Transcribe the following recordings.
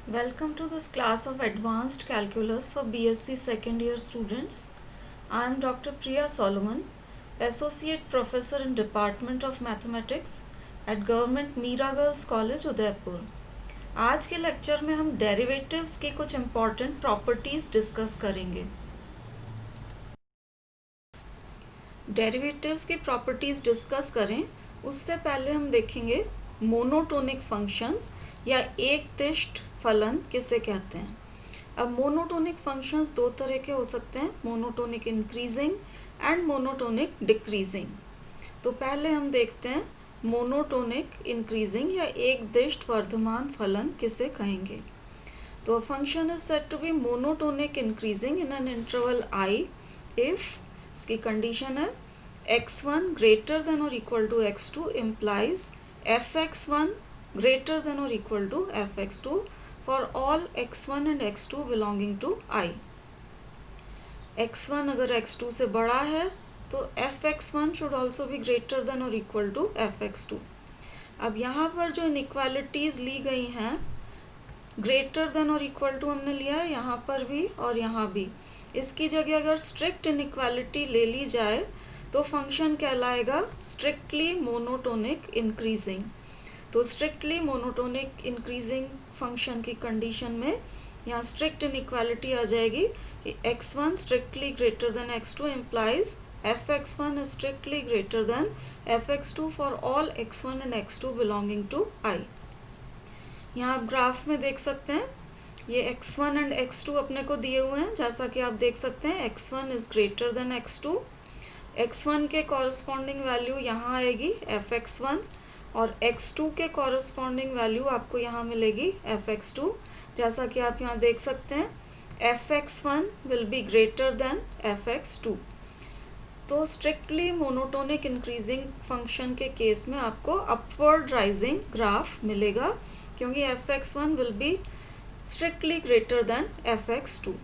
Welcome to this class of Advanced Calculus for BSc second year students. I am Dr. Priya Solomon, Associate Professor in Department of Mathematics at Government Meera Girls College, Udaipur. आज के lecture में हम derivatives की कुछ important properties discuss करेंगे। Derivatives की properties discuss करें उससे पहले हम देखेंगे मोनोटोनिक फंक्शंस या एकदिष्ट फलन किसे कहते हैं। अब मोनोटोनिक फंक्शंस दो तरह के हो सकते हैं, monotonic increasing and monotonic decreasing. तो पहले हम देखते हैं मोनोटोनिक इंक्रीजिंग या एकदिष्ट वर्धमान फलन किसे कहेंगे। तो function is said to be monotonic increasing in an interval I if, इसकी कंडीशन है x1 ग्रेटर देन और equal to x2 implies fx1 greater than or equal to fx2 for all x1 and x2 belonging to I। x1 अगर x2 से बड़ा है तो fx1 should also be greater than or equal to fx2। अब यहाँ पर जो inequalities ली गई हैं, ग्रेटर देन और इक्वल टू हमने लिया है यहाँ पर भी और यहाँ भी। इसकी जगह अगर स्ट्रिक्ट इनइक्वालिटी ले ली जाए तो फंक्शन कहलाएगा स्ट्रिक्टली मोनोटोनिक इंक्रीजिंग। तो स्ट्रिक्टली मोनोटोनिक इंक्रीजिंग फंक्शन की कंडीशन में यहाँ स्ट्रिक्ट इनइक्वालिटी आ जाएगी कि x1 strictly greater then x2 implies fx1 is strictly greater than fx2 for all x1 and x2 belonging to I। यहाँ आप graph में देख सकते हैं ये x1 एंड x2 अपने को दिए हुए हैं। जैसा कि आप देख सकते हैं x1 is greater than x2, x1 के कॉरस्पॉन्डिंग वैल्यू यहाँ आएगी fx1 और x2 के कॉरस्पॉन्डिंग वैल्यू आपको यहाँ मिलेगी fx2। जैसा कि आप यहाँ देख सकते हैं fx1 will be greater than fx2। तो स्ट्रिक्टली मोनोटोनिक इंक्रीजिंग फंक्शन के केस में आपको अपवर्ड राइजिंग ग्राफ मिलेगा क्योंकि fx1 will be strictly greater than fx2।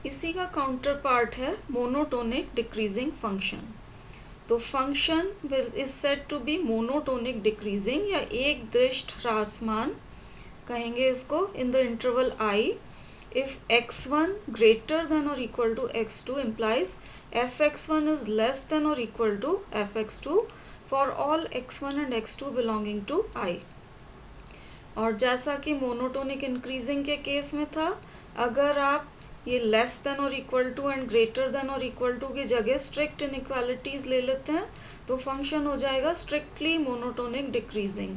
इसी का काउंटर पार्ट है मोनोटोनिक डिक्रीजिंग फंक्शन। तो function is said to be monotonic decreasing या एक दृष्ट ह्रासमान कहेंगे इसको in the interval I if x1 greater than और equal to x2 implies fx1 is less than or equal to fx2 for all x1 and x2 belonging to I। और जैसा कि मोनोटोनिक इंक्रीजिंग के केस में था, अगर आप ये लेस देन और equal to and greater than और इक्वल टू की जगह स्ट्रिक्ट इनइक्वालिटीज ले लेते हैं तो फंक्शन हो जाएगा स्ट्रिक्टली मोनोटोनिक डिक्रीजिंग।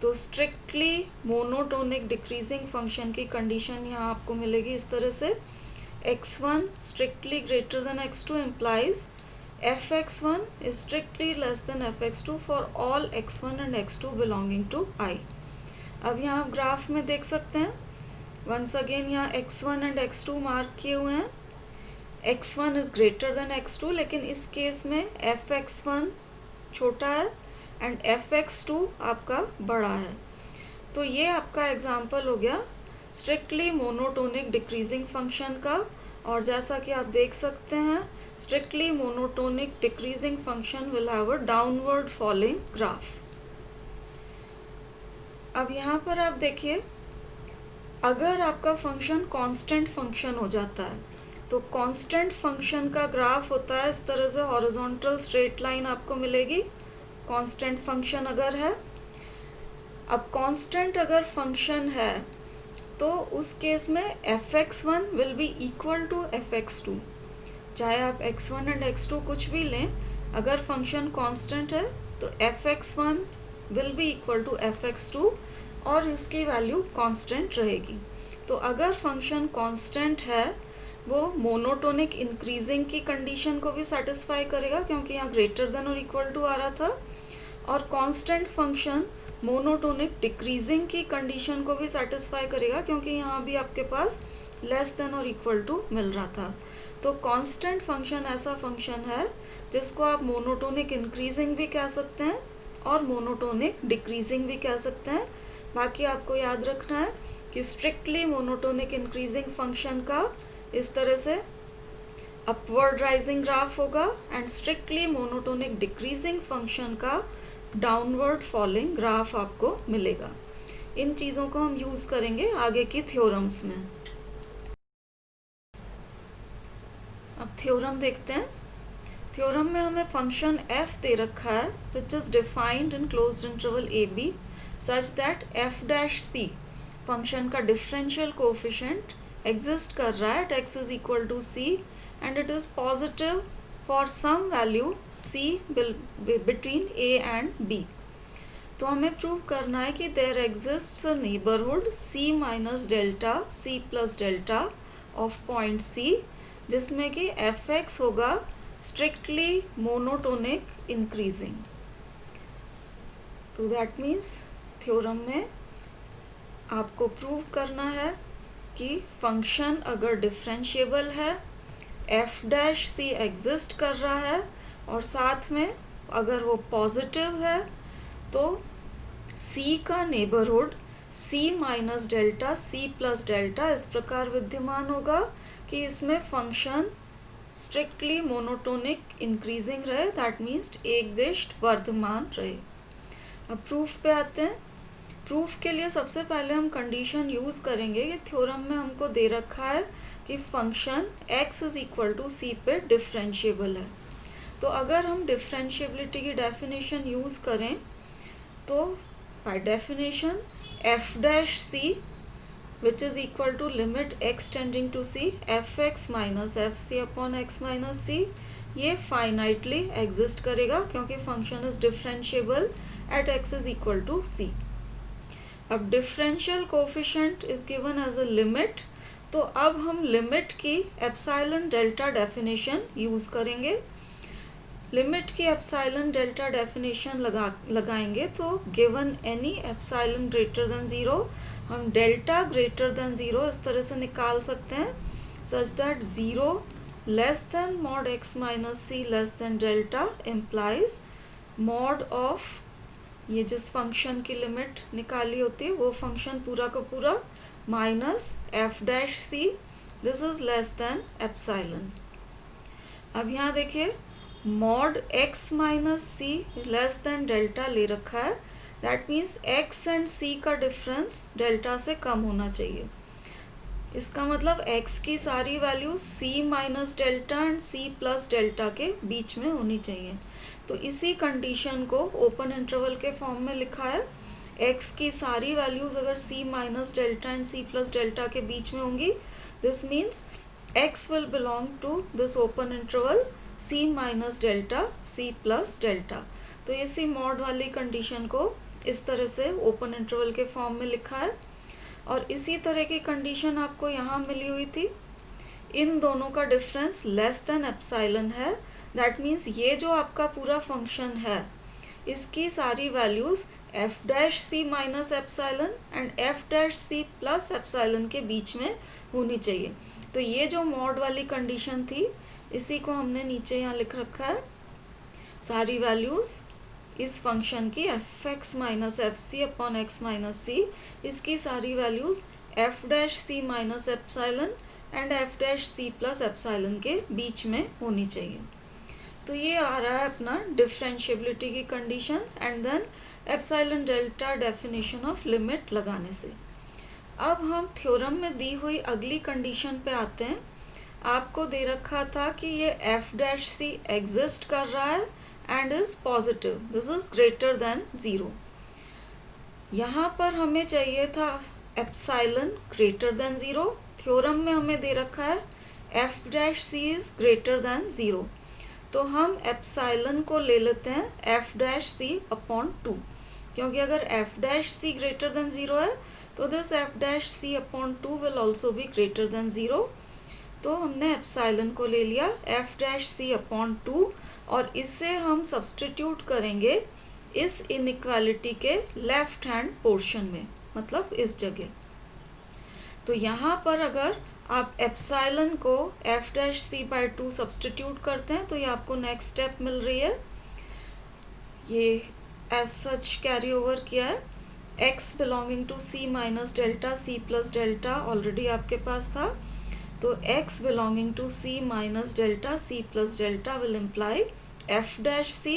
तो स्ट्रिक्टली मोनोटोनिक डिक्रीजिंग फंक्शन की कंडीशन यहाँ आपको मिलेगी इस तरह से x1 strictly greater then x2 implies fx1 is strictly less than fx2 for all x1 and x2 belonging to I। अब यहाँ आप ग्राफ में देख सकते हैं वंस अगेन यहाँ x1 एंड x2 मार्क किए हुए हैं। x1 is greater than x2, लेकिन इस केस में fx1 छोटा है एंड fx2 आपका बड़ा है। तो ये आपका एग्जाम्पल हो गया स्ट्रिक्टली मोनोटोनिक डिक्रीजिंग फंक्शन का। और जैसा कि आप देख सकते हैं strictly monotonic decreasing function will have a downward falling graph. अब यहाँ पर आप देखिए अगर आपका फंक्शन कांस्टेंट फंक्शन हो जाता है तो कांस्टेंट फंक्शन का ग्राफ होता है इस तरह से, हॉरिजॉन्टल स्ट्रेट लाइन आपको मिलेगी कांस्टेंट फंक्शन अगर है। अब कांस्टेंट अगर फंक्शन है तो उस केस में fx1 will be equal to fx2। चाहे आप x1 एंड x2 कुछ भी लें, अगर फंक्शन कांस्टेंट है तो fx1 will be equal to fx2 और इसकी वैल्यू कांस्टेंट रहेगी। तो अगर फंक्शन कांस्टेंट है वो मोनोटोनिक इंक्रीजिंग की कंडीशन को भी सेटिस्फाई करेगा क्योंकि यहाँ ग्रेटर देन और इक्वल टू आ रहा था, और कांस्टेंट फंक्शन मोनोटोनिक डिक्रीजिंग की कंडीशन को भी सेटिस्फाई करेगा क्योंकि यहाँ भी आपके पास लेस देन और इक्वल टू मिल रहा था। तो कांस्टेंट फंक्शन ऐसा फंक्शन है जिसको आप मोनोटोनिक इंक्रीजिंग भी कह सकते हैं और मोनोटोनिक डिक्रीजिंग भी कह सकते हैं। बाकी आपको याद रखना है कि स्ट्रिक्टली मोनोटोनिक इंक्रीजिंग फंक्शन का इस तरह से अपवर्ड राइजिंग ग्राफ होगा and strictly monotonic decreasing function का डाउनवर्ड फॉलिंग ग्राफ आपको मिलेगा। इन चीज़ों को हम यूज़ करेंगे आगे की थ्योरम्स में। अब थ्योरम देखते हैं। थ्योरम में हमें फंक्शन f दे रखा है which is defined in closed interval a b such that f dash c function का डिफरेंशियल कोफिशिएंट एग्जिस्ट कर रहा है at x is equal to c and it is positive for some value c between a and b। तो हमें prove करना है कि there exists a neighbourhood c minus delta c plus delta of point c जिसमें कि fx होगा strictly monotonic increasing. तो that means theorem में आपको प्रूव करना है कि फंक्शन अगर डिफरेंशिएबल है, f डैश c एग्जिस्ट कर रहा है और साथ में अगर वो पॉजिटिव है तो c का neighbourhood c minus delta c plus delta इस प्रकार विद्यमान होगा कि इसमें फंक्शन स्ट्रिक्टली मोनोटोनिक इंक्रीजिंग रहे, दैट मीन्स एक दिष्ट वर्धमान रहे। अब प्रूफ पे आते हैं। प्रूफ के लिए सबसे पहले हम कंडीशन यूज़ करेंगे कि थ्योरम में हमको दे रखा है कि function x is equal to c पे डिफरेंशिएबल है। तो अगर हम डिफरेंशिएबिलिटी की डेफिनेशन यूज़ करें तो by definition f dash c which is equal to limit x tending to c fx minus fc upon x minus c ये finitely exist करेगा क्योंकि function is differentiable at x is equal to c। अब differential coefficient is given as a limit, तो अब हम limit की epsilon delta definition use करेंगे। Limit की एप्सिलॉन डेल्टा डेफिनेशन लगाएंगे तो given any epsilon greater than zero हम डेल्टा ग्रेटर देन ज़ीरो इस तरह से निकाल सकते हैं such that zero less than mod x minus c less then delta implies mod of ये जिस फंक्शन की लिमिट निकाली होती है वो फंक्शन पूरा का पूरा minus f dash see this is less then epsilon. अब यहाँ देखिए mod x minus c less then delta ले रखा है, that means x and c का डिफरेंस डेल्टा से कम होना चाहिए। इसका मतलब x की सारी values c minus delta and c plus delta के बीच में होनी चाहिए। तो इसी कंडीशन को ओपन इंटरवल के फॉर्म में लिखा है। x की सारी वैल्यूज अगर c minus delta and c plus delta के बीच में होंगी this means x will belong to this open interval c minus delta c plus delta. तो इसी मॉड वाली कंडीशन को इस तरह से ओपन इंटरवल के फॉर्म में लिखा है और इसी तरह की कंडीशन आपको यहाँ मिली हुई थी। इन दोनों का डिफरेंस लेस देन एप्सिलॉन है, दैट मीन्स ये जो आपका पूरा फंक्शन है इसकी सारी values f dash c minus epsilon and f dash c plus epsilon के बीच में होनी चाहिए। तो ये जो मॉड वाली कंडीशन थी इसी को हमने नीचे यहाँ लिख रखा है। सारी वैल्यूज़ इस फंक्शन की f x minus f c upon x minus c इसकी सारी values f dash c minus epsilon and f dash c plus epsilon के बीच में होनी चाहिए। तो ये आ रहा है अपना डिफरेंशिएबिलिटी की condition and then epsilon delta definition of limit लगाने से। अब हम थ्योरम में दी हुई अगली कंडीशन पे आते हैं। आपको दे रखा था कि ये एफ डैश सी एग्जिस्ट कर रहा है and is positive, this is greater than 0। यहाँ पर हमें चाहिए था एप्सिलॉन ग्रेटर देन 0। थ्योरम में हमें दे रखा है f dash c is greater than 0। तो हम एप्सिलॉन को ले लेते हैं f डैश c अपॉन 2, क्योंकि अगर f dash c greater than 0 है तो this f dash c upon 2 will also be greater than 0। तो हमने एप्सिलॉन को ले लिया f डैश c अपॉन 2 और इससे हम सब्सटीट्यूट करेंगे इस इनइक्वालिटी के लेफ्ट हैंड पोर्शन में, मतलब इस जगह। तो यहाँ पर अगर आप एप्सिलॉन को f dash c by 2 substitute करते हैं तो ये आपको नेक्स्ट स्टेप मिल रही है। ये एज सच कैरी ओवर किया है। x belonging to c minus delta c plus delta already आपके पास था, तो x belonging to c minus delta c plus delta will imply f dash c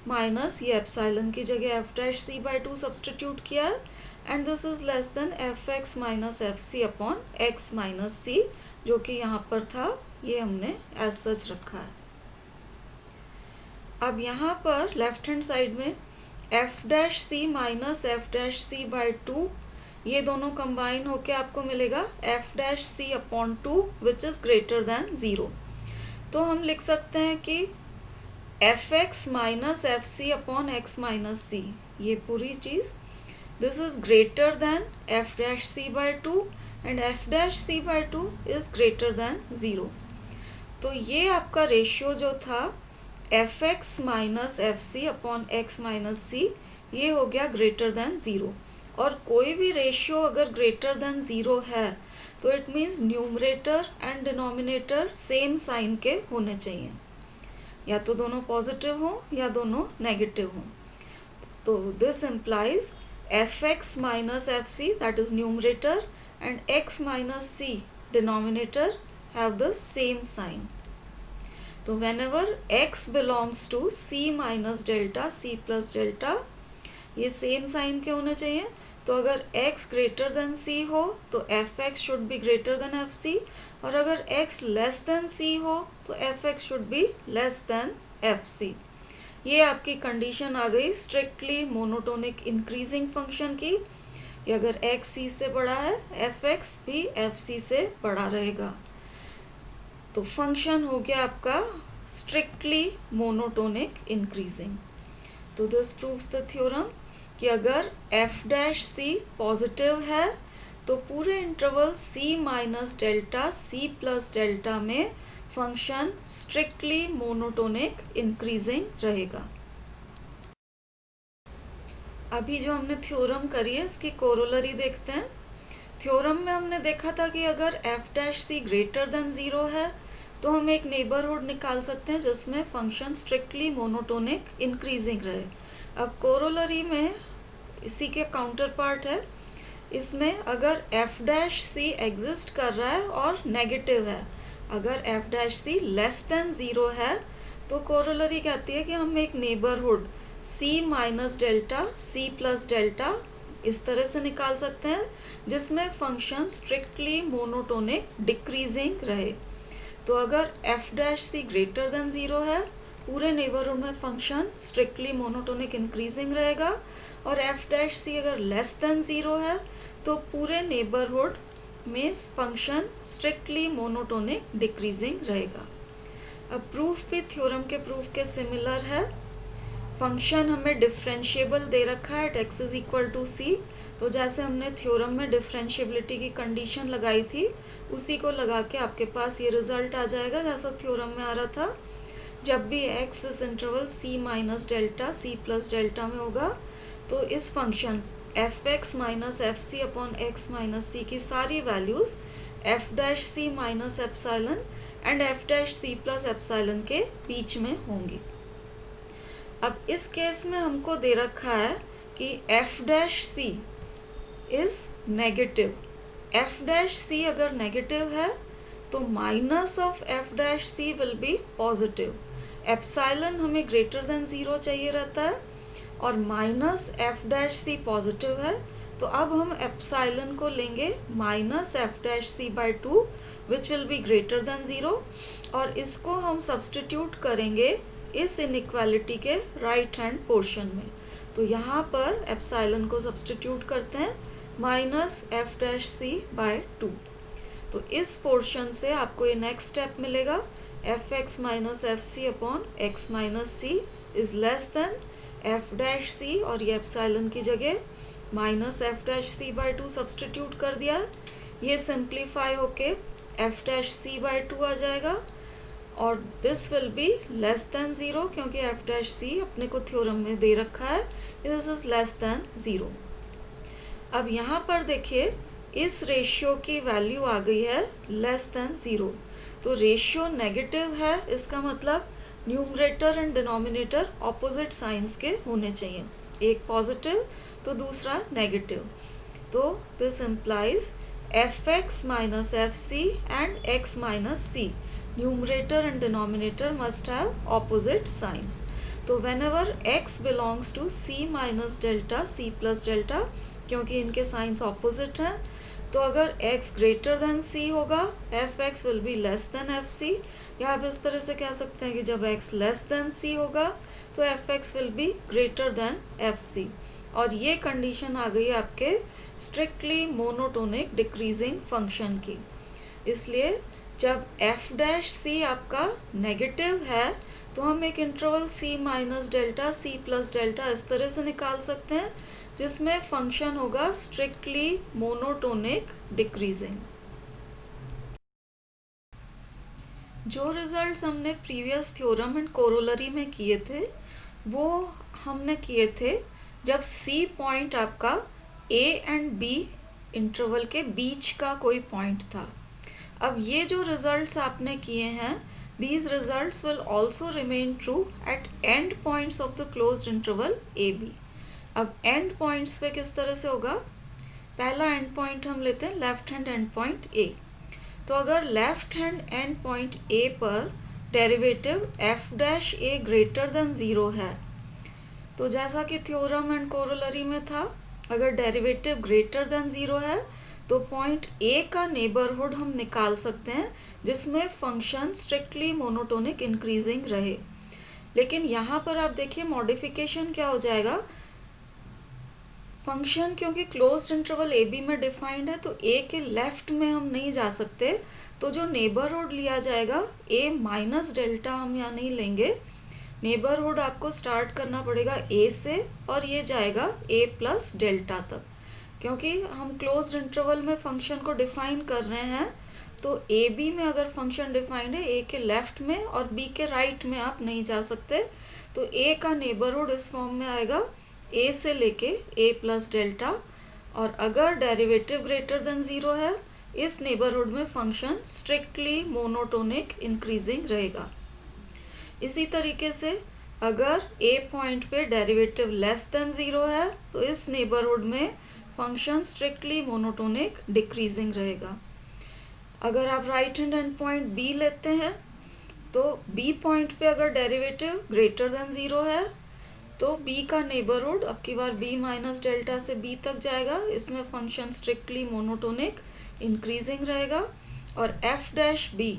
minus ये एप्सिलॉन की जगह f dash c by two substitute किया है, and this is less than f x minus f c upon x minus c, जो कि यहाँ पर था, ये हमने एज सच रखा है। अब यहाँ पर लेफ्ट हैंड साइड में f dash c minus f dash c by two, ये दोनों कंबाइन होके आपको मिलेगा f dash c upon two which is greater than zero. तो हम लिख सकते हैं कि f x minus f c upon x minus c, ये पूरी चीज़ this is greater than f dash c by two and f dash c by two is greater than zero. तो ये आपका रेशियो जो था f x minus f c upon x minus c, ये हो गया ग्रेटर दैन ज़ीरो। और कोई भी रेशियो अगर ग्रेटर दैन ज़ीरो है तो it means numerator and denominator same sign के होने चाहिए, या तो दोनों पॉजिटिव हो या दोनों नेगेटिव हो। तो this implies f x minus f c that is numerator and x minus c denominator have the same sign. तो whenever x belongs to c minus delta c plus delta, ये same sign के होने चाहिए। तो अगर x greater than c हो तो f x should be greater than f c, और अगर x लेस देन c हो तो f x should be less than f c. ये आपकी कंडीशन आ गई स्ट्रिक्टली मोनोटोनिक इंक्रीजिंग फंक्शन की। ये अगर x c से बड़ा है, एफ एक्स भी एफ सी से बड़ा रहेगा। तो फंक्शन हो गया आपका स्ट्रिक्टली मोनोटोनिक इंक्रीजिंग। तो दिस प्रूव्स द थ्योरम कि अगर एफ डैश सी पॉजिटिव है तो पूरे interval c minus delta c plus delta में फंक्शन स्ट्रिक्टली मोनोटोनिक इंक्रीजिंग रहेगा। अभी जो हमने थ्योरम करी है इसकी कोरोलरी देखते हैं। थ्योरम में हमने देखा था कि अगर F dash c greater than zero है तो हम एक नेबरहुड निकाल सकते हैं जिसमें फंक्शन स्ट्रिक्टली मोनोटोनिक इंक्रीजिंग रहे। अब कोरोलरी में इसी के काउंटर पार्ट है, इसमें अगर एफ डैश सी एग्जिस्ट कर रहा है और नेगेटिव है, अगर एफ डैश सी लेस देन ज़ीरो है तो कोरोलरी कहती है कि हम एक neighbourhood c minus delta c plus delta इस तरह से निकाल सकते हैं जिसमें फंक्शन स्ट्रिक्टली मोनोटोनिक डिक्रीजिंग रहे। तो अगर F dash c greater than zero है, पूरे नेबरहुड में फंक्शन स्ट्रिक्टली मोनोटोनिक इंक्रीजिंग रहेगा, और एफ डैश सी अगर लेस देन ज़ीरो है तो पूरे नेबरहुड में फंक्शन स्ट्रिक्टली मोनोटोनिक डिक्रीजिंग रहेगा। अब प्रूफ भी थ्योरम के प्रूफ के सिमिलर है। फंक्शन हमें डिफरेंशिएबल दे रखा है at x is equal to c, तो जैसे हमने थ्योरम में डिफरेंशिएबिलिटी की कंडीशन लगाई थी उसी को लगा के आपके पास ये रिजल्ट आ जाएगा जैसा थ्योरम में आ रहा था। जब भी x इस interval c minus delta c plus delta में होगा तो इस function f x minus f c upon x minus c की सारी values f dash c minus epsilon and f dash c plus epsilon के बीच में होंगी। अब इस केस में हमको दे रखा है कि f dash c is negative. F dash c अगर नेगेटिव है तो minus of f dash c will be positive. Epsilon हमें ग्रेटर देन ज़ीरो चाहिए रहता है और minus f dash c positive है, तो अब हम एप्सिलॉन को लेंगे minus f dash c by two which will be greater than zero, और इसको हम सब्सटीट्यूट करेंगे इस इनइक्वालिटी के राइट हैंड पोर्शन में। तो यहाँ पर एप्सिलॉन को सब्सटीट्यूट करते हैं minus f dash c by two. तो इस पोर्शन से आपको ये नेक्स्ट स्टेप मिलेगा, f x minus f c upon x minus c is less than f dash c, और ये एप्सिलॉन की जगह minus f dash c by two substitute कर दिया। ये सिंप्लीफाई होके f dash c by two आ जाएगा, और this will be less than zero क्योंकि एफ डैश सी अपने को थ्योरम में दे रखा है this is less than zero. अब यहाँ पर देखिए इस रेशियो की वैल्यू आ गई है लेस देन ज़ीरो, तो रेशियो नेगेटिव है, इसका मतलब numerator and denominator opposite signs के होने चाहिए, एक पॉजिटिव तो दूसरा नेगेटिव। तो this implies f x minus f c and x minus c numerator and denominator must have opposite signs. तो whenever x belongs to c minus delta c plus delta, क्योंकि इनके signs opposite हैं, तो अगर x greater than c होगा F x will be less than f c, या आप इस तरह से कह सकते हैं कि जब x लेस देन c होगा तो f x will be greater than f c. और ये कंडीशन आ गई आपके स्ट्रिक्टली मोनोटोनिक डिक्रीजिंग फंक्शन की। इसलिए जब एफ डैश सी आपका नेगेटिव है तो हम एक interval c minus delta c plus delta इस तरह से निकाल सकते हैं जिसमें फंक्शन होगा स्ट्रिक्टली मोनोटोनिक डिक्रीजिंग। जो रिजल्ट्स हमने प्रीवियस थ्योरम एंड कोरोलरी में किए थे वो हमने किए थे जब c पॉइंट आपका a एंड b इंटरवल के बीच का कोई पॉइंट था। अब ये जो रिजल्ट्स आपने किए हैं, these results will also remain true at end points of the closed interval AB। अब एंड पॉइंट्स पे किस तरह से होगा, पहला एंड पॉइंट हम लेते हैं left hand end point A. तो अगर left hand end point A पर डेरिवेटिव एफ डैश ए ग्रेटर देन ज़ीरो है, तो जैसा कि थ्योरम एंड कोरोलरी में था, अगर डेरिवेटिव ग्रेटर देन ज़ीरो है तो पॉइंट ए का नेबरहुड हम निकाल सकते हैं जिसमें फंक्शन स्ट्रिक्टली मोनोटोनिक इंक्रीजिंग रहे। लेकिन यहाँ पर आप देखिए मॉडिफिकेशन क्या हो जाएगा, फंक्शन क्योंकि क्लोज्ड इंटरवल ए बी में डिफाइंड है तो ए के लेफ्ट में हम नहीं जा सकते, तो जो नेबरहुड लिया जाएगा ए माइनस डेल्टा हम यहाँ नहीं लेंगे, नेबरहुड आपको स्टार्ट करना पड़ेगा ए से और ये जाएगा ए प्लस डेल्टा तक। क्योंकि हम क्लोज्ड इंटरवल में फंक्शन को डिफाइन कर रहे हैं तो ए बी में अगर फंक्शन डिफाइंड है ए के लेफ्ट में और बी के राइट में आप नहीं जा सकते, तो ए का नेबरहुड इस फॉर्म में आएगा ए से लेके ए प्लस डेल्टा, और अगर डेरिवेटिव ग्रेटर देन ज़ीरो है इस नेबरहुड में फंक्शन स्ट्रिक्टली मोनोटोनिक इंक्रीजिंग रहेगा। इसी तरीके से अगर ए पॉइंट पे डेरिवेटिव लेस देन ज़ीरो है तो इस नेबरहुड में फंक्शन स्ट्रिक्टली मोनोटोनिक डिक्रीजिंग रहेगा। अगर आप right hand end point b लेते हैं तो बी पॉइंट पे अगर डेरिवेटिव ग्रेटर देन ज़ीरो है तो b का नेबरहुड अब की बार b माइनस डेल्टा से b तक जाएगा, इसमें फंक्शन स्ट्रिक्टली मोनोटोनिक इंक्रीजिंग रहेगा। और f डैश b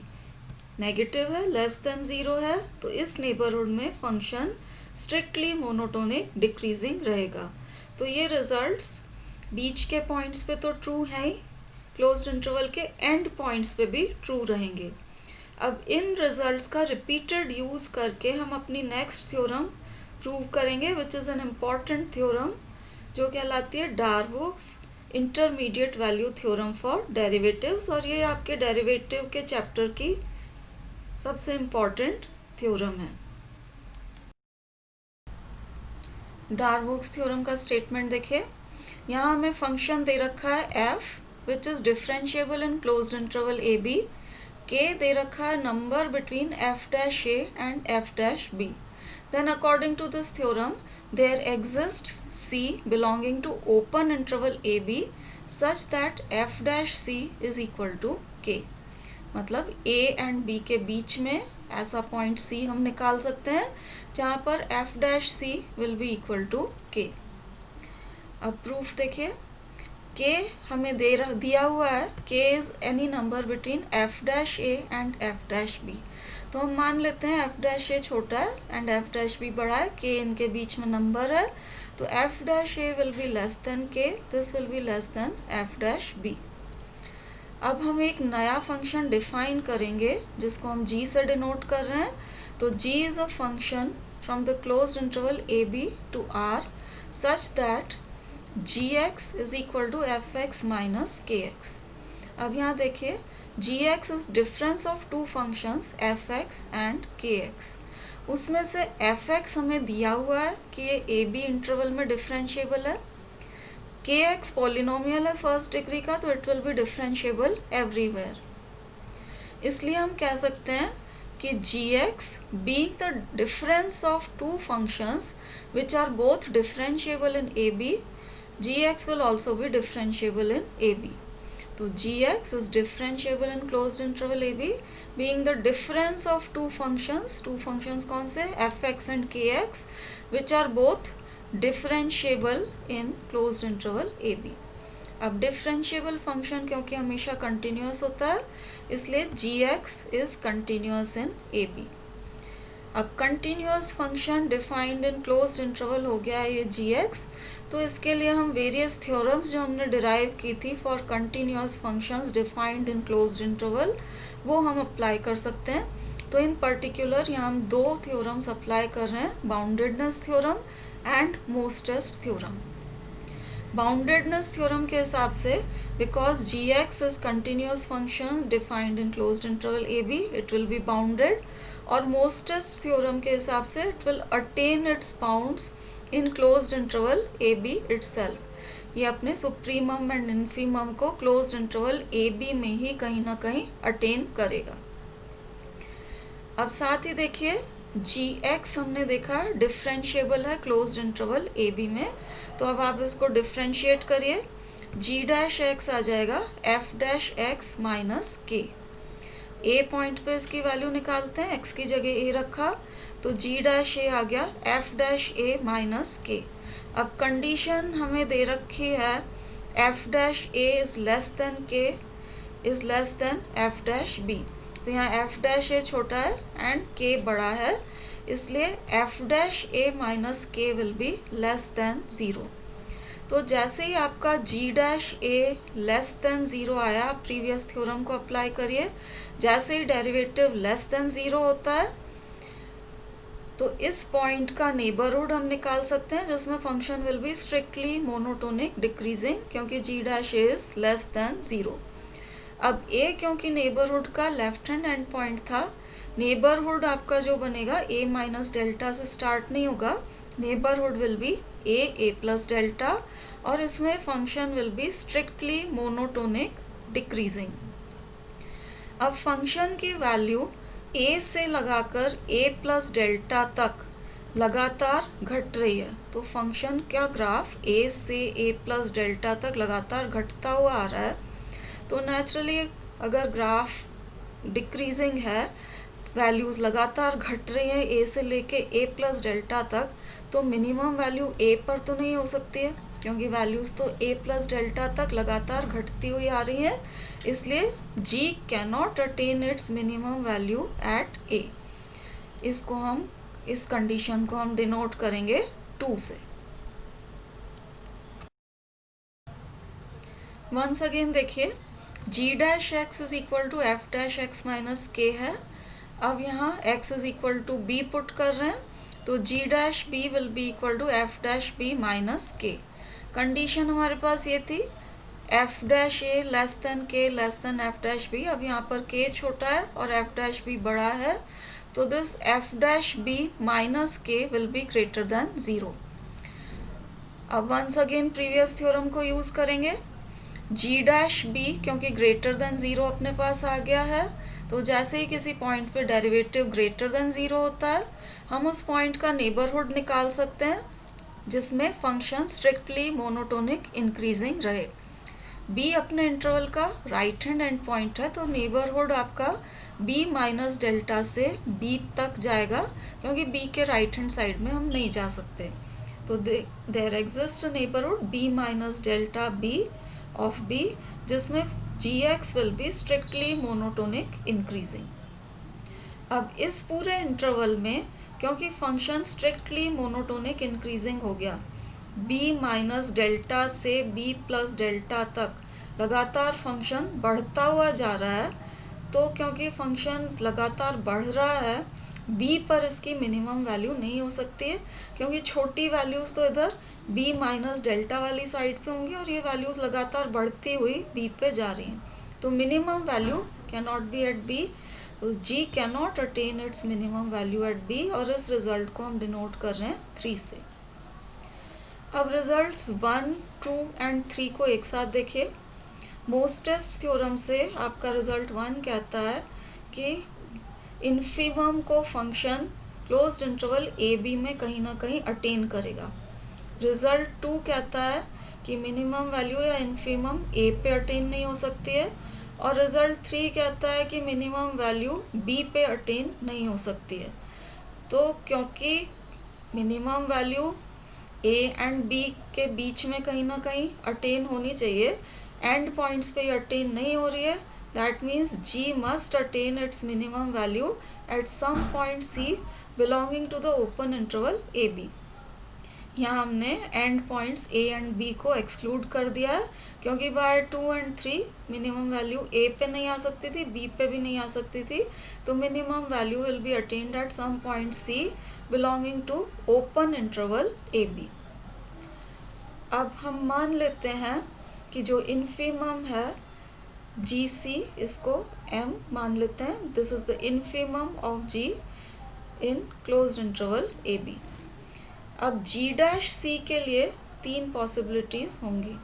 नेगेटिव है, लेस देन ज़ीरो है, तो इस नेबरहुड में फंक्शन स्ट्रिक्टली मोनोटोनिक डिक्रीजिंग रहेगा। तो ये रिजल्ट्स बीच के पॉइंट्स पे तो ट्रू है ही, क्लोज्ड इंटरवल के एंड पॉइंट्स पे भी ट्रू रहेंगे। अब इन रिजल्ट्स का रिपीटेड यूज़ करके हम अपनी नेक्स्ट थ्योरम प्रूव करेंगे which is an important theorem जो कहलाती है Darboux intermediate value theorem for derivatives, और ये आपके डेरिवेटिव के चैप्टर की सबसे इम्पॉर्टेंट थ्योरम है। डार्बोक्स थ्योरम का स्टेटमेंट देखिए, यहाँ हमें फंक्शन दे रखा है f which is differentiable in closed interval a b, k दे रखा है number between f dash a and f dash b। Then according to this theorem, there exists C belonging to open interval AB such that f dash C is equal to K। मतलब A and B के बीच में ऐसा point C हम निकाल सकते हैं जहाँ पर f dash C will be equal to K। अब प्रूफ देखिए, K हमें दिया हुआ है K is any number between f dash A and f dash B। तो हम मान लेते हैं f डैश ए छोटा है एंड f डैश बी बड़ा है, k इनके बीच में नंबर है, तो f dash a will be less than k, this will be less than f dash b. अब हम एक नया फंक्शन डिफाइन करेंगे जिसको हम g से डिनोट कर रहे हैं। तो g is a function from the closed interval a b to r such that gx is equal to f x minus k x. अब यहाँ देखिए gx is difference of two functions fx and kx। उसमें से fx हमें दिया हुआ है कि ये ए बी इंटरवल में डिफरेंशिएबल है, kx पॉलिनोमियल है फर्स्ट डिग्री का तो it will B differentiable everywhere. इसलिए हम कह सकते हैं कि gx being the difference of two functions which are both differentiable in AB, gx will also be differentiable in AB। तो gx is differentiable in closed interval ab being the difference of two functions कौन से, fx and kx, which are both differentiable in closed interval ab. अब differentiable function क्योंकि हमेशा continuous होता है इसलिए gx is continuous in ab. अब continuous function defined in closed interval हो गया है ये gx. तो इसके लिए हम वेरियस थ्योरम्स जो हमने डिराइव की थी for continuous functions defined in closed interval वो हम अप्लाई कर सकते हैं. तो इन पर्टिकुलर यहाँ हम दो थ्योरम्स अप्लाई कर रहे हैं, boundedness theorem and mostest theorem. Boundedness theorem के हिसाब से because gx is continuous function defined in closed interval ab it will be bounded. और मोस्टेस्ट थ्योरम के हिसाब से it will attain its bounds in closed interval ab itself. ये अपने supremum and infimum को क्लोज्ड इंटरवल ab में ही कहीं ना कहीं अटेन करेगा. अब साथ ही देखिए gx हमने देखा डिफरेंशिएबल है क्लोज्ड इंटरवल ab में. तो अब आप इसको डिफरेंशिएट करिए, g डैश x आ जाएगा f dash x minus k. a point पे इसकी वैल्यू निकालते हैं, x की जगह a रखा तो g डैश a आ गया f dash a minus k. अब कंडीशन हमें दे रखी है f dash a is less than k is less than f dash b. तो यहाँ f डैश a छोटा है एंड k बड़ा है इसलिए f dash a minus k will be less than 0. तो जैसे ही आपका g dash a less than 0 आया, आप प्रीवियस थ्योरम को अप्लाई करिए. जैसे ही डेरिवेटिव लेस देन 0 होता है तो इस पॉइंट का नेबरहुड हम निकाल सकते हैं जिसमें function will be strictly monotonic decreasing क्योंकि g dash a is less than 0. अब a क्योंकि नेबरहुड का लेफ्ट हैंड एंड पॉइंट था, नेबरहुड आपका जो बनेगा a माइनस डेल्टा से स्टार्ट नहीं होगा, neighbourhood will be a plus delta और इसमें function will be strictly monotonic decreasing. अब फंक्शन की वैल्यू a से लगाकर a प्लस डेल्टा तक लगातार घट रही है. तो फंक्शन का ग्राफ a से a प्लस डेल्टा तक लगातार घटता हुआ आ रहा है. तो नेचुरली अगर ग्राफ डिक्रीजिंग है, वैल्यूज़ लगातार घट रही हैं a से लेके a प्लस डेल्टा तक, तो मिनिमम वैल्यू a पर तो नहीं हो सकती है क्योंकि वैल्यूज़ तो a प्लस डेल्टा तक लगातार घटती हुई आ रही हैं. इसलिए g cannot attain its minimum value at a. इसको हम इस कंडीशन को हम डिनोट करेंगे 2 से. वंस अगेन देखिए g dash x is equal to f dash x minus k है. अब यहाँ x is equal to b put कर रहे हैं तो g dash b will be equal to f dash b minus k. Condition हमारे पास ये थी f dash a less than k less than f dash b. अब यहाँ पर k छोटा है और f डैश b बड़ा है तो this f dash b minus k will be greater than 0. अब वंस अगेन प्रीवियस थ्योरम को यूज़ करेंगे. g डैश b क्योंकि ग्रेटर देन 0 अपने पास आ गया है तो जैसे ही किसी पॉइंट पे डेरिवेटिव ग्रेटर देन 0 होता है हम उस पॉइंट का नेबरहुड निकाल सकते हैं जिसमें फंक्शन स्ट्रिक्टली मोनोटोनिक इंक्रीजिंग रहे. b अपने इंटरवल का राइट हैंड एंड पॉइंट है तो नेबरहुड आपका b माइनस डेल्टा से b तक जाएगा क्योंकि b के राइट हैंड साइड में हम नहीं जा सकते. तो there exist neighbourhood b minus delta b of b जिसमें gx will be strictly monotonic increasing. अब इस पूरे इंटरवल में क्योंकि फंक्शन स्ट्रिक्टली मोनोटोनिक इंक्रीजिंग हो गया, b माइनस डेल्टा से b प्लस डेल्टा तक लगातार फंक्शन बढ़ता हुआ जा रहा है. तो क्योंकि फंक्शन लगातार बढ़ रहा है b पर इसकी मिनिमम वैल्यू नहीं हो सकती है क्योंकि छोटी वैल्यूज़ तो इधर b माइनस डेल्टा वाली साइड पे होंगी और ये वैल्यूज़ लगातार बढ़ती हुई b पे जा रही हैं. तो minimum value can not be at b. तो g can not attain its minimum value at b और इस रिजल्ट को हम डिनोट कर रहे हैं 3 से. अब रिजल्ट्स 1, 2 एंड 3 को एक साथ देखिए. मोस्टेस्ट थ्योरम से आपका रिजल्ट 1 कहता है कि इन्फीमम को function closed interval a b में कहीं ना कहीं अटेन करेगा. रिजल्ट 2 कहता है कि मिनिमम वैल्यू या इन्फीमम ए पे अटेन नहीं हो सकती है, और रिजल्ट 3 कहता है कि मिनिमम वैल्यू बी पे अटेन नहीं हो सकती है। तो क्योंकि minimum value a and b के बीच में कहीं ना कहीं अटेन होनी चाहिए, एंड पॉइंट्स पे अटेन नहीं हो रही है, that means g must attain its minimum value at some point c belonging to the open interval a b. यहाँ हमने end points a and b को एक्सक्लूड कर दिया है, क्योंकि by 2 and 3 minimum value a पे नहीं आ सकती थी, बी पे भी नहीं आ सकती थी, तो minimum value will be attained at some point c belonging to open interval a b. अब हम मान लेते हैं कि जो इन्फीमम है जी सी, इसको एम मान लेते हैं, this is the infimum of g in closed interval a b. अब जी डैश सी के लिए 3 पॉसिबिलिटीज़ होंगी,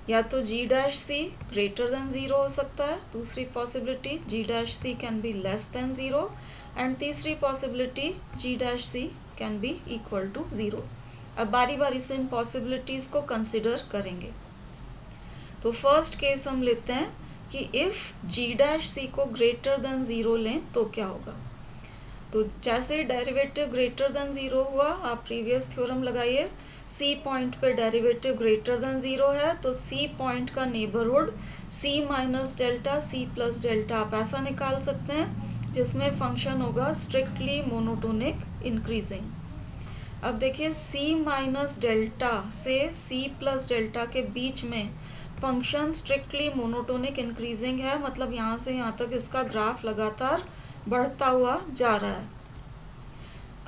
या तो g dash c greater than 0 हो सकता है, दूसरी possibility g dash c can be less than 0, and तीसरी possibility g dash c can be equal to 0। अब बारी बारी से इन पॉसिबिलिटीज़ को कंसिडर करेंगे। तो फर्स्ट केस हम लेते हैं कि इफ़ जी डैश सी को ग्रेटर देन 0 लें तो क्या होगा। तो जैसे डेरिवेटिव ग्रेटर देन 0 हुआ, आप प्रीवियस थ्योरम लगाइए, सी पॉइंट पे डेरिवेटिव ग्रेटर देन 0 है, तो सी पॉइंट का neighbourhood c minus delta c plus delta आप ऐसा निकाल सकते हैं, जिसमें फंक्शन होगा स्ट्रिक्टली मोनोटोनिक इंक्रीजिंग। अब देखिए सी माइनस डेल्टा से सी प्लस डेल्टा के बीच में फंक्शन स्ट्रिक्टली मोनोटोनिक इंक्रीजिंग है, मतलब यहाँ से यहाँ तक इसका ग्राफ लगातार बढ़ता हुआ जा रहा है।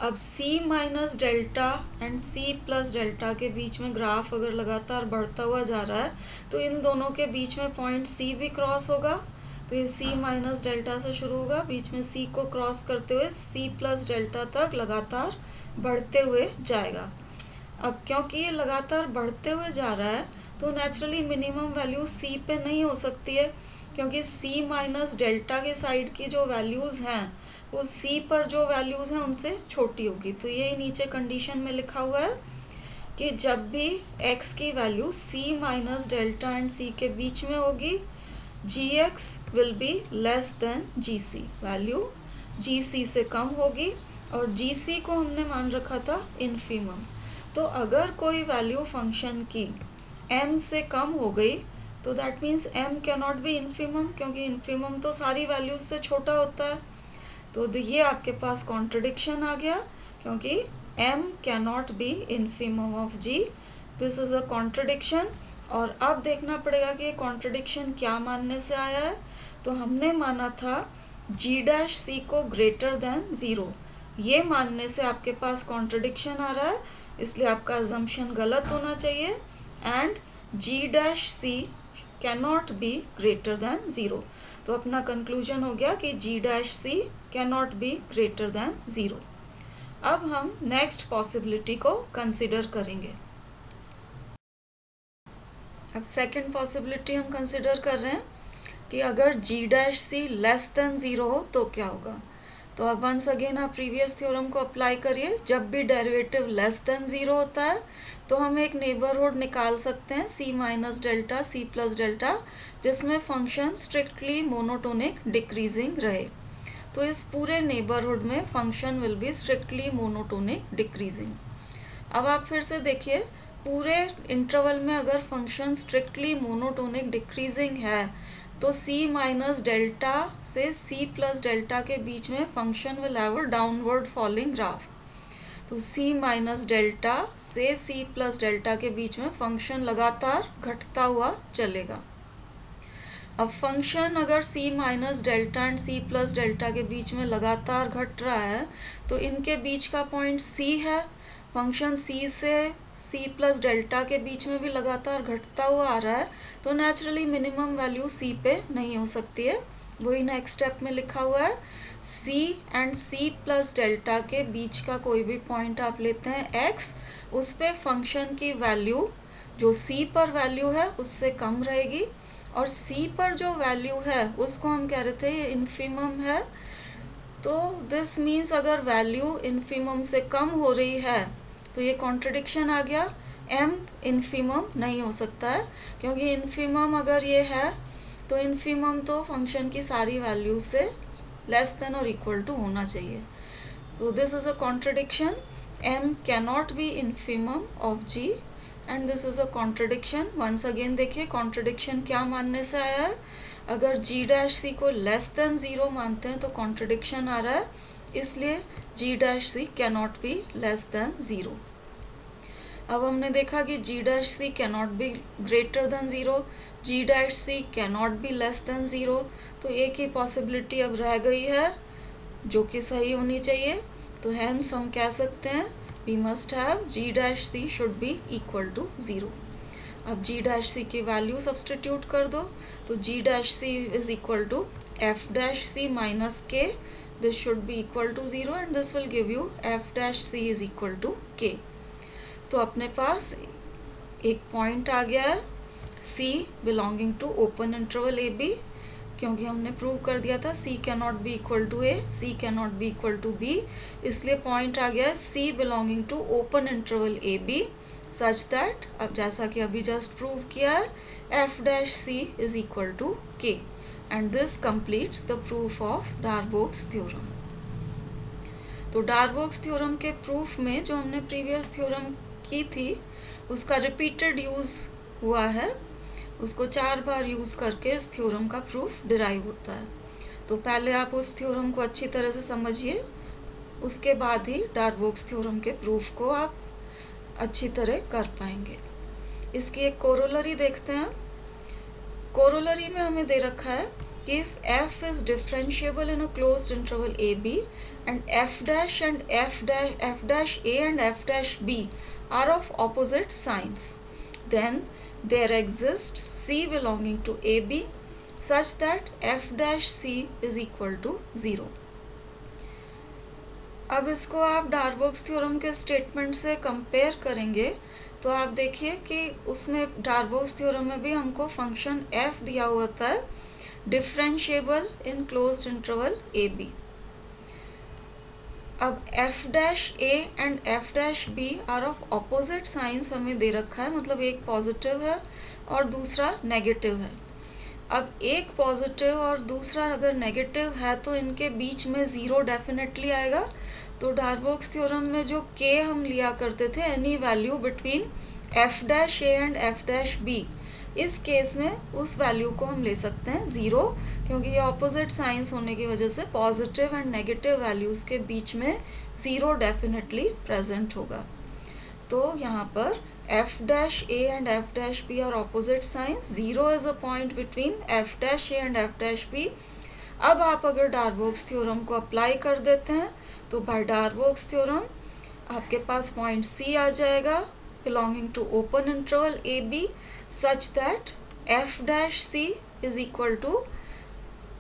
अब c minus delta and c plus delta के बीच में ग्राफ अगर लगातार बढ़ता हुआ जा रहा है, तो इन दोनों के बीच में पॉइंट c भी क्रॉस होगा, तो ये c माइनस डेल्टा से शुरू होगा, बीच में c को क्रॉस करते हुए c प्लस डेल्टा तक लगातार बढ़ते हुए जाएगा। अब क्योंकि ये लगातार बढ़ते हुए जा रहा है, तो नेचुरली मिनिमम वैल्यू c पे नहीं हो सकती है, क्योंकि c माइनस डेल्टा के साइड की जो वैल्यूज़ हैं वो c पर जो वैल्यूज़ हैं उनसे छोटी होगी। तो ये नीचे कंडीशन में लिखा हुआ है कि जब भी x की value c minus delta and c के बीच में होगी, gx will be less then gc, value gc से कम होगी, और gc को हमने मान रखा था इन्फीमम। तो अगर कोई वैल्यू फंक्शन की m से कम हो गई, तो that means m can not B infimum, क्योंकि इन्फीमम तो सारी वैल्यूज से छोटा होता है। तो ये आपके पास कॉन्ट्रडिक्शन आ गया, क्योंकि m can not B infimum of g, this is a contradiction. और अब देखना पड़ेगा कि ये कॉन्ट्रडिक्शन क्या मानने से आया है। तो हमने माना था g डैश c को ग्रेटर देन 0, ये मानने से आपके पास कॉन्ट्रडिक्शन आ रहा है, इसलिए आपका अजम्पशन गलत होना चाहिए, and g dash c can not B greater than 0। तो अपना कंक्लूजन हो गया कि g dash c can not B greater than 0। अब हम नेक्स्ट पॉसिबिलिटी को कंसिडर करेंगे। अब सेकंड पॉसिबिलिटी हम कंसिडर कर रहे हैं कि अगर g dash c less than 0 हो तो क्या होगा। तो अब वंस अगेन आप प्रीवियस थ्योरम को अप्लाई करिए, जब भी डेरिवेटिव लेस देन 0 होता है तो हम एक नेबरहुड निकाल सकते हैं c minus delta c plus delta, जिसमें फंक्शन स्ट्रिक्टली मोनोटोनिक डिक्रीजिंग रहे। तो इस पूरे नेबरहुड में function will be strictly monotonic decreasing. अब आप फिर से देखिए, पूरे इंटरवल में अगर फंक्शन स्ट्रिक्टली मोनोटोनिक डिक्रीजिंग है, तो c माइनस डेल्टा से c प्लस डेल्टा के बीच में function will have a downward falling graph. तो c माइनस डेल्टा से c प्लस डेल्टा के बीच में फंक्शन लगातार घटता हुआ चलेगा। अब फंक्शन अगर c minus delta and c plus delta के बीच में लगातार घट रहा है, तो इनके बीच का पॉइंट c है, फंक्शन c से c प्लस डेल्टा के बीच में भी लगातार घटता हुआ आ रहा है, तो नेचुरली मिनिमम वैल्यू c पे नहीं हो सकती है। वही नेक्स्ट स्टेप में लिखा हुआ है, c and c plus delta के बीच का कोई भी पॉइंट आप लेते हैं x, उस पे फंक्शन की वैल्यू जो c पर वैल्यू है उससे कम रहेगी, और c पर जो वैल्यू है उसको हम कह रहे थे ये इन्फीमम है। तो दिस मीन्स अगर वैल्यू इन्फीमम से कम हो रही है तो ये कॉन्ट्रडिक्शन आ गया m इन्फीमम नहीं हो सकता है, क्योंकि इन्फीमम अगर ये है तो इन्फीमम तो फंक्शन की सारी वैल्यूज से लेस देन और इक्वल टू होना चाहिए. तो this is a contradiction. m cannot be infimum of g and this is a contradiction. Once again देखिए कॉन्ट्रडिक्शन क्या मानने से आया है. अगर g डैश सी को लेस देन 0 मानते हैं तो कॉन्ट्रडिक्शन आ रहा है, इसलिए g dash c cannot be less than 0. अब हमने देखा कि g dash c cannot be greater than 0, g dash c cannot be less than 0. तो एक ही पॉसिबिलिटी अब रह गई है जो कि सही होनी चाहिए. तो हैंस हम कह सकते हैं we must have g dash c should be equal to 0. अब g डैश सी की वैल्यू सब्सटीट्यूट कर दो, तो g dash c is equal to f dash c minus k. This should be equal to 0 and this will give you f dash c is equal to k. तो अपने पास एक point आ गया है C belonging to open interval a b, क्योंकि हमने प्रूव कर दिया था C cannot be equal to A, C cannot be equal to B, इसलिए पॉइंट आ गया है C belonging to open interval a b such that, अब जैसा कि अभी जस्ट प्रूव किया है, f dash C is equal to K and this completes the proof of Darboux's theorem. तो डार्बोग्स थ्योरम के प्रूफ में जो हमने प्रीवियस थ्योरम की थी उसका रिपीटेड यूज़ हुआ है, उसको 4 बार यूज़ करके इस थ्योरम का प्रूफ डिराइव होता है. तो पहले आप उस थ्योरम को अच्छी तरह से समझिए, उसके बाद ही डार्बोग्स थ्योरम के प्रूफ को आप अच्छी तरह कर पाएंगे. इसकी एक कोरोलरी देखते हैं. कोरोलरी में हमें दे रखा है कि if f is differentiable in a closed interval a b and f dash a and f dash b are of opposite signs, then there exists c belonging to a b such that f dash c is equal to 0. अब इसको आप डार्बोग्स theorem के statement से compare करेंगे तो आप देखिए कि उसमें डार्बोग्स थ्योरम में भी हमको फंक्शन f दिया हुआ था differentiable in closed interval a b. अब f dash a and f dash b are of opposite signs हमें दे रखा है, मतलब एक पॉजिटिव है और दूसरा नेगेटिव है. अब एक पॉजिटिव और दूसरा अगर नेगेटिव है तो इनके बीच में 0 डेफिनेटली आएगा. तो डार्बोग्स थ्योरम में जो k हम लिया करते थे any value between f dash a and f dash b, इस केस में उस वैल्यू को हम ले सकते हैं 0, क्योंकि ये ऑपोजिट साइंस होने की वजह से पॉजिटिव एंड नेगेटिव वैल्यूज़ के बीच में 0 डेफिनेटली प्रेजेंट होगा. तो यहाँ पर f dash a and f dash b are opposite signs, 0 is a point between f dash a and f dash b. अब आप अगर डार्बोग्स थ्योरम को अप्लाई कर देते हैं तो बाय डार्बोग्स थ्योरम आपके पास पॉइंट C आ जाएगा belonging to open interval a b such that f dash c is equal to,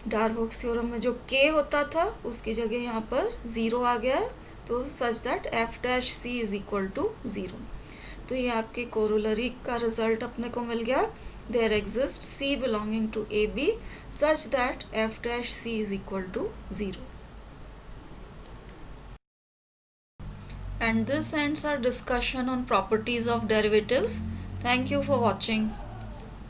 Darboux's theorem में जो k होता था उसकी जगह यहाँ पर 0 आ गया है, तो such that f dash c is equal to 0. तो ये आपकी कोरोलरी का रिजल्ट अपने को मिल गया. There exists c belonging to AB such that f dash c is equal to 0. And this ends our discussion on properties of derivatives. Thank you for watching.